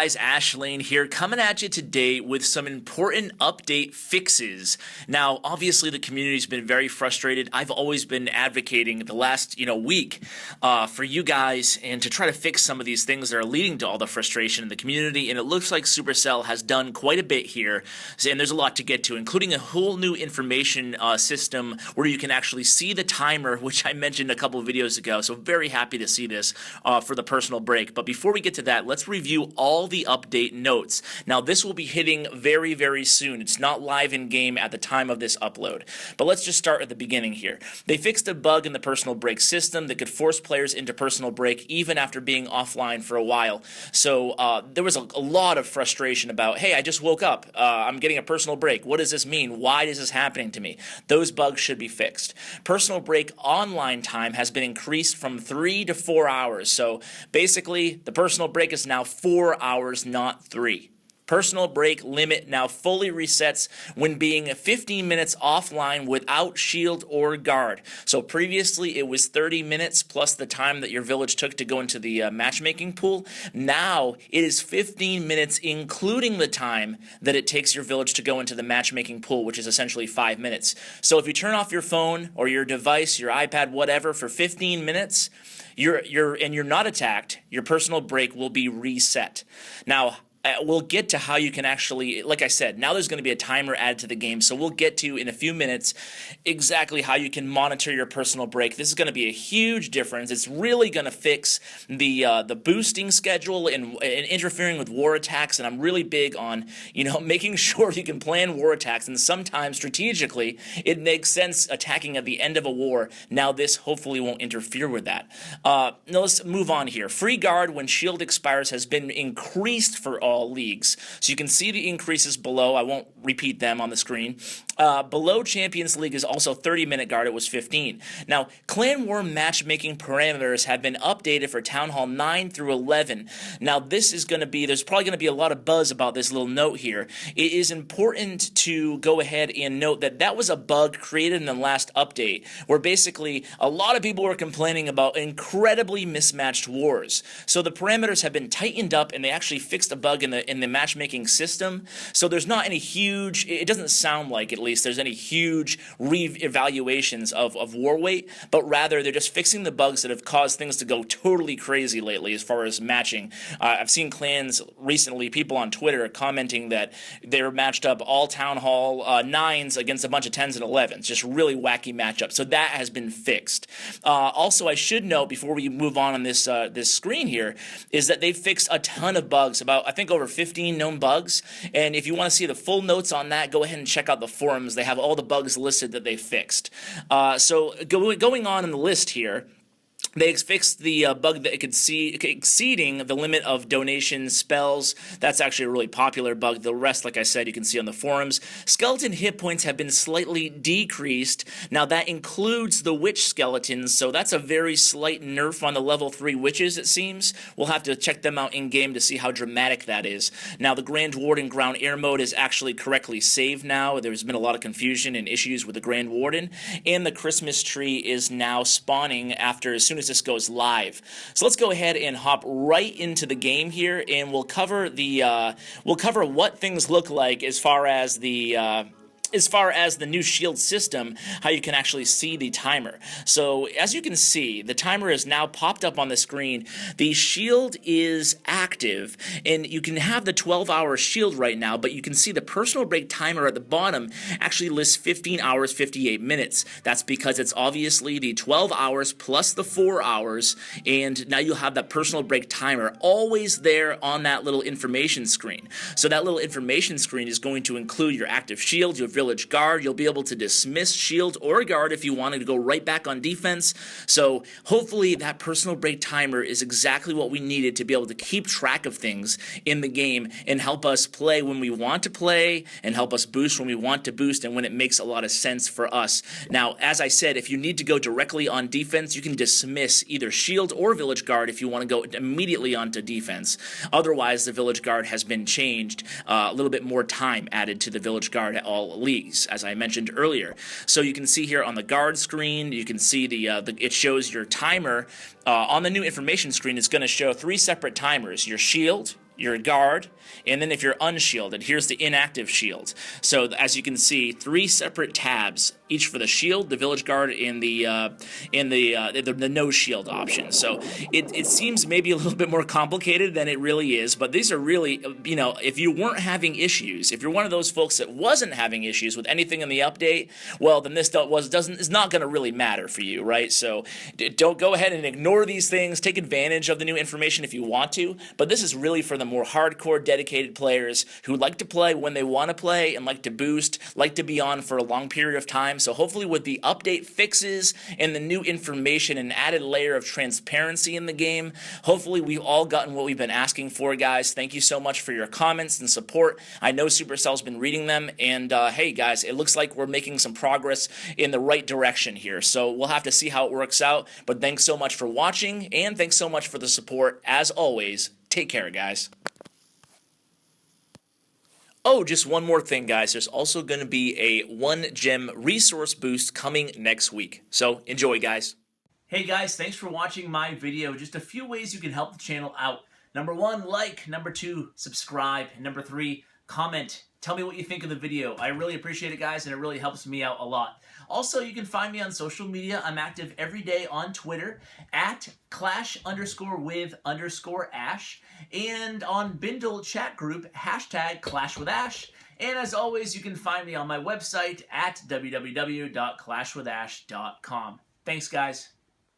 guys, Ashlane here, coming at you today with some important update fixes. Now, obviously, the community's been very frustrated. I've always been advocating the last, week for you guys and to try to fix some of these things that are leading to all the frustration in the community. And it looks like Supercell has done quite a bit here, and there's a lot to get to, including a whole new information system where you can actually see the timer, which I mentioned a couple of videos ago. So very happy to see this for the personal break. But before we get to that, let's review all the update notes. Now, this will be hitting very, very soon. It's not live in game at the time of this upload. But let's just start at the beginning here. They fixed a bug in the personal break system that could force players into personal break even after being offline for a while. So there was a lot of frustration about, hey, I just woke up. I'm getting a personal break. What does this mean? Why is this happening to me? Those bugs should be fixed. Personal break online time has been increased from 3 to 4 hours. So basically, the personal break is now 4 hours, not 3. Personal break limit now fully resets when being 15 minutes offline without shield or guard. So previously it was 30 minutes plus the time that your village took to go into the matchmaking pool. Now it is 15 minutes including the time that it takes your village to go into the matchmaking pool, which is essentially 5 minutes. So if you turn off your phone or your device, your iPad, whatever, for 15 minutes, you're not attacked, your personal break will be reset. Now, we'll get to how you can actually, like I said, now there's going to be a timer added to the game, so we'll get to, in a few minutes, exactly how you can monitor your personal break. This is going to be a huge difference. It's really going to fix the boosting schedule and interfering with war attacks, and I'm really big on, making sure you can plan war attacks, and sometimes, strategically, it makes sense attacking at the end of a war. Now this hopefully won't interfere with that. Now let's move on here. Free guard when shield expires has been increased for all leagues. So you can see the increases below. I won't repeat them on the screen. Below Champions League is also 30-minute guard. It was 15. Now, Clan War matchmaking parameters have been updated for Town Hall 9 through 11. Now, this is going to be, there's probably going to be a lot of buzz about this little note here. It is important to go ahead and note that that was a bug created in the last update, where basically a lot of people were complaining about incredibly mismatched wars. So the parameters have been tightened up, and they actually fixed a bug in the matchmaking system. So there's not any huge, it doesn't sound like, at least, there's any huge re-evaluations of war weight, but rather they're just fixing the bugs that have caused things to go totally crazy lately as far as matching. I've seen clans recently, people on Twitter commenting that they were matched up all Town Hall 9s against a bunch of 10s and 11s, just really wacky matchup. So that has been fixed. Also, I should note before we move on this this screen here, is that they've fixed a ton of bugs, about I think over 15 known bugs, and if you want to see the full notes on that, go ahead and check out the forums. They have all the bugs listed that they fixed. So going on in the list here, they fixed the bug that it could see exceeding the limit of donation spells. That's actually a really popular bug. The rest, like I said, you can see on the forums. Skeleton hit points have been slightly decreased. Now that includes the witch skeletons, so that's a very slight nerf on the level 3 witches, it seems. We'll have to check them out in game to see how dramatic that is. Now the Grand Warden Ground Air mode is actually correctly saved now. There's been a lot of confusion and issues with the Grand Warden, and the Christmas tree is now spawning as soon as this goes live. So let's go ahead and hop right into the game here, and we'll cover what things look like as far as the new shield system, how you can actually see the timer. So as you can see, the timer is now popped up on the screen. The shield is active, and you can have the 12-hour shield right now, but you can see the personal break timer at the bottom actually lists 15 hours, 58 minutes. That's because it's obviously the 12 hours plus the 4 hours, and now you'll have that personal break timer always there on that little information screen. So that little information screen is going to include your active shield, your village guard. You'll be able to dismiss shield or guard if you wanted to go right back on defense. So hopefully that personal break timer is exactly what we needed to be able to keep track of things in the game and help us play when we want to play and help us boost when we want to boost and when it makes a lot of sense for us. Now, as I said, if you need to go directly on defense, you can dismiss either shield or village guard if you want to go immediately onto defense. Otherwise, the village guard has been changed, a little bit more time added to the village guard at all leagues, as I mentioned earlier. So you can see here on the guard screen, you can see it shows your timer. On the new information screen, it's going to show 3 separate timers: your shield, your guard, and then if you're unshielded, here's the inactive shield. So as you can see, 3 separate tabs, each for the shield, the village guard, and the no shield option. So it seems maybe a little bit more complicated than it really is, but these are really, you know, if you weren't having issues, if you're one of those folks that wasn't having issues with anything in the update, well, then this is not going to really matter for you, right? So don't go ahead and ignore these things. Take advantage of the new information if you want to, but this is really for the more hardcore, dedicated players who like to play when they want to play and like to boost, like to be on for a long period of time. So hopefully with the update fixes and the new information and added layer of transparency in the game, hopefully we've all gotten what we've been asking for, guys. Thank you so much for your comments and support. I know Supercell's been reading them, and hey guys, it looks like we're making some progress in the right direction here. So we'll have to see how it works out, but thanks so much for watching, and thanks so much for the support. As always, take care, guys. Oh, just one more thing, guys. There's also going to be a 1-gem resource boost coming next week. So enjoy, guys. Hey, guys, thanks for watching my video. Just a few ways you can help the channel out. Number 1, like. Number 2, subscribe. Number 3, comment. Tell me what you think of the video. I really appreciate it, guys, and it really helps me out a lot. Also, you can find me on social media. I'm active every day on Twitter at @clash_with_ash, and on Bindle chat group #ClashWithAsh. And as always, you can find me on my website at www.clashwithash.com. Thanks, guys.